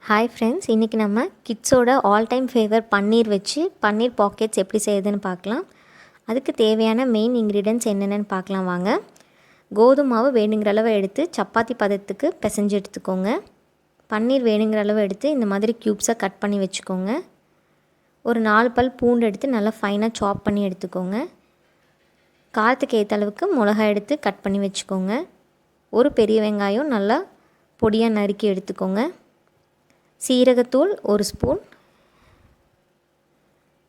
Hi friends, இன்றைக்கி நம்ம கிட்ஸோட all time favour பன்னீர் வச்சு பன்னீர் பாக்கெட்ஸ் எப்படி செய்யுதுன்னு பார்க்கலாம். அதுக்கு தேவையான மெயின் இன்க்ரீடியன்ட்ஸ் என்னென்னு பார்க்கலாம் வாங்க. கோதுமை மாவு வேணுங்கிற அளவு எடுத்து சப்பாத்தி பதத்துக்கு பிசைஞ்சு எடுத்துக்கோங்க. பன்னீர் வேணுங்கிற அளவு எடுத்து இந்த மாதிரி க்யூப்ஸாக கட் பண்ணி வச்சுக்கோங்க. ஒரு 4 பல் பூண்டு எடுத்து நல்லா ஃபைனாக சாப் பண்ணி எடுத்துக்கோங்க. காரத்துக்கு ஏற்ற அளவுக்கு மிளகாய் எடுத்து கட் பண்ணி வச்சுக்கோங்க. ஒரு பெரிய வெங்காயம் நல்லா பொடியாக நறுக்கி எடுத்துக்கோங்க. சீரகத்தூள் 1 ஸ்பூன்,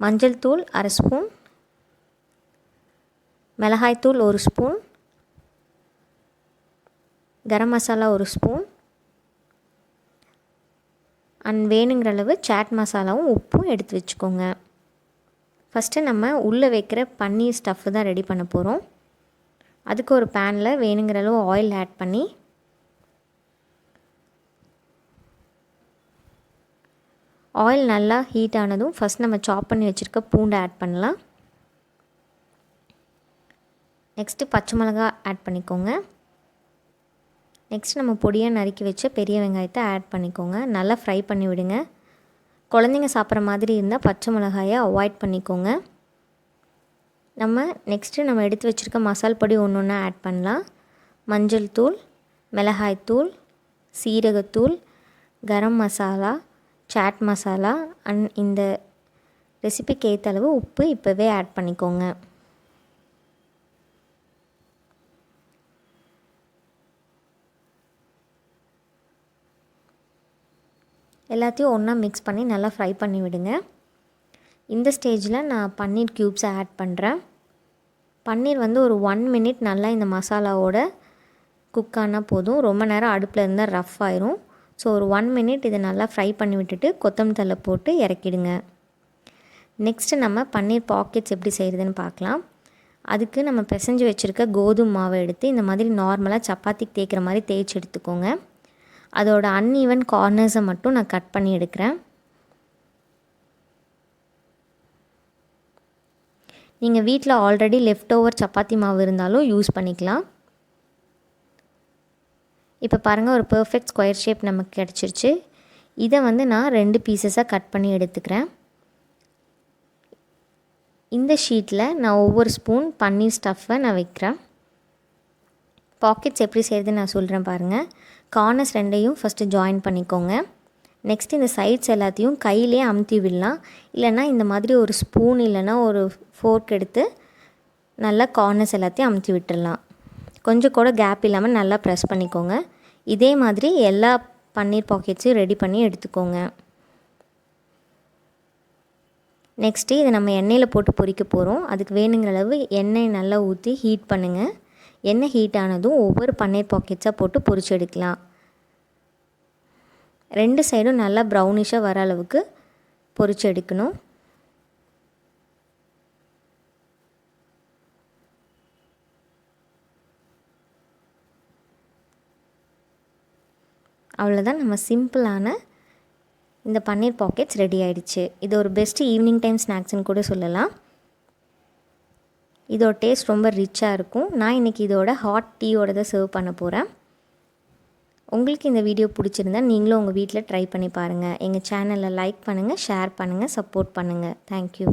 மஞ்சள் தூள் 1/2 ஸ்பூன், மிளகாய்த்தூள் 1 spoon, garam masala 1 spoon and வேணுங்கிற அளவு சாட் மசாலாவும் உப்பும் எடுத்து வச்சுக்கோங்க. ஃபஸ்ட்டு நம்ம உள்ளே வைக்கிற பன்னீர் ஸ்டஃப்பு தான் ரெடி பண்ண போகிறோம். அதுக்கு ஒரு பேனில் வேணுங்கிற அளவு ஆயில் ஆட் பண்ணி ஆயில் நல்லா ஹீட் ஆனதும் ஃபஸ்ட் நம்ம சாப் பண்ணி வச்சுருக்க பூண்டை ஆட் பண்ணலாம். நெக்ஸ்ட்டு பச்சை மிளகாய் ஆட் பண்ணிக்கோங்க. நெக்ஸ்ட் நம்ம பொடியாக நறுக்கி வச்ச பெரிய வெங்காயத்தை ஆட் பண்ணிக்கோங்க. நல்லா ஃப்ரை பண்ணி விடுங்க. குழந்தைங்க சாப்பிட்ற மாதிரி இருந்தால் பச்சை மிளகாயை அவாய்ட் பண்ணிக்கோங்க. நம்ம எடுத்து வச்சுருக்க மசால் பொடி ஒன்று ஒன்றா ஆட் பண்ணலாம். மஞ்சள் தூள், மிளகாய்த்தூள், சீரகத்தூள், கரம் மசாலா, சாட் மசாலா அண்ட் இந்த ரெசிபிக்கு ஏற்ற அளவு உப்பு இப்போவே ஆட் பண்ணிக்கோங்க. எல்லாத்தையும் ஒன்றா மிக்ஸ் பண்ணி நல்லா ஃப்ரை பண்ணி விடுங்க. இந்த ஸ்டேஜில் நான் பன்னீர் க்யூப்ஸை ஆட் பண்ணுறேன். பன்னீர் ஒரு 1 மினிட் நல்லா இந்த மசாலாவோட குக் ஆனால் போதும். ரொம்ப நேரம் அடுப்பில் இருந்தால் ரஃப் ஆயிரும். ஸோ ஒரு 1 மினிட் இதை நல்லா ஃப்ரை பண்ணி விட்டுட்டு கொத்தமல்லி தழை போட்டு இறக்கிடுங்க. நெக்ஸ்ட்டு நம்ம பன்னீர் பாக்கெட்ஸ் எப்படி செய்கிறதுன்னு பார்க்கலாம். அதுக்கு நம்ம பிசைஞ்சு வச்சுருக்க கோதுமை மாவை எடுத்து இந்த மாதிரி நார்மலாக சப்பாத்திக்கு தேய்க்கிற மாதிரி தேய்ச்சி எடுத்துக்கோங்க. அதோட அன்ஈவன் கார்னர்ஸை மட்டும் நான் கட் பண்ணி எடுக்கிறேன். நீங்கள் வீட்டில் ஆல்ரெடி லெஃப்ட் ஓவர் சப்பாத்தி மாவு இருந்தாலும் யூஸ் பண்ணிக்கலாம். இப்போ பாருங்கள், ஒரு பர்ஃபெக்ட் ஸ்கொயர் ஷேப் நமக்கு கிடச்சிருச்சு. இதை நான் 2 பீசஸாக கட் பண்ணி எடுத்துக்கிறேன். இந்த ஷீட்டில் நான் ஒவ்வொரு ஸ்பூன் பன்னீர் ஸ்டஃப்பை நான் வைக்கிறேன். பாக்கெட்ஸ் எப்படி செய்கிறது நான் சொல்கிறேன் பாருங்கள். கார்னர்ஸ் 2ஐயும் ஃபஸ்ட்டு ஜாயின் பண்ணிக்கோங்க. நெக்ஸ்ட் இந்த சைட்ஸ் எல்லாத்தையும் கையிலே அமுத்தி விடலாம். இல்லைனா இந்த மாதிரி ஒரு ஸ்பூன் இல்லைனா ஒரு ஃபோர்க் எடுத்து நல்லா கார்னர்ஸ் எல்லாத்தையும் அமுத்தி விட்டுடலாம். கொஞ்சம் கூட கேப் இல்லாமல் நல்லா ப்ரெஸ் பண்ணிக்கோங்க. இதே மாதிரி எல்லா பன்னீர் பாக்கெட்ஸையும் ரெடி பண்ணி எடுத்துக்கோங்க. நெக்ஸ்ட்டு இதை நம்ம எண்ணெயில் போட்டு பொரிக்க போகிறோம். அதுக்கு வேணுங்கிற அளவு எண்ணெய் நல்லா ஊற்றி ஹீட் பண்ணுங்கள். எண்ணெய் ஹீட் ஆனதும் ஒவ்வொரு பன்னீர் பாக்கெட்ஸாக போட்டு பொரிச்சு எடுக்கலாம். 2 சைடும் நல்லா ப்ரௌனிஷாக வர அளவுக்கு பொரிச்சு எடுக்கணும். அவ்வளோதான், நம்ம சிம்பிளான இந்த பன்னீர் பாக்கெட்ஸ் ரெடி ஆகிடுச்சு. இது ஒரு பெஸ்ட்டு ஈவினிங் டைம் ஸ்நாக்ஸ்ன்னு கூட சொல்லலாம். இதோட டேஸ்ட் ரொம்ப ரிச்சாக இருக்கும். நான் இன்றைக்கி இதோட ஹாட் டீயோட தான் சர்வ் பண்ண போகிறேன். உங்களுக்கு இந்த வீடியோ பிடிச்சிருந்தா நீங்களும் உங்கள் வீட்டில் ட்ரை பண்ணி பாருங்கள். எங்கள் சேனலை லைக் பண்ணுங்கள், ஷேர் பண்ணுங்கள், சப்போர்ட் பண்ணுங்கள். தேங்க்யூ.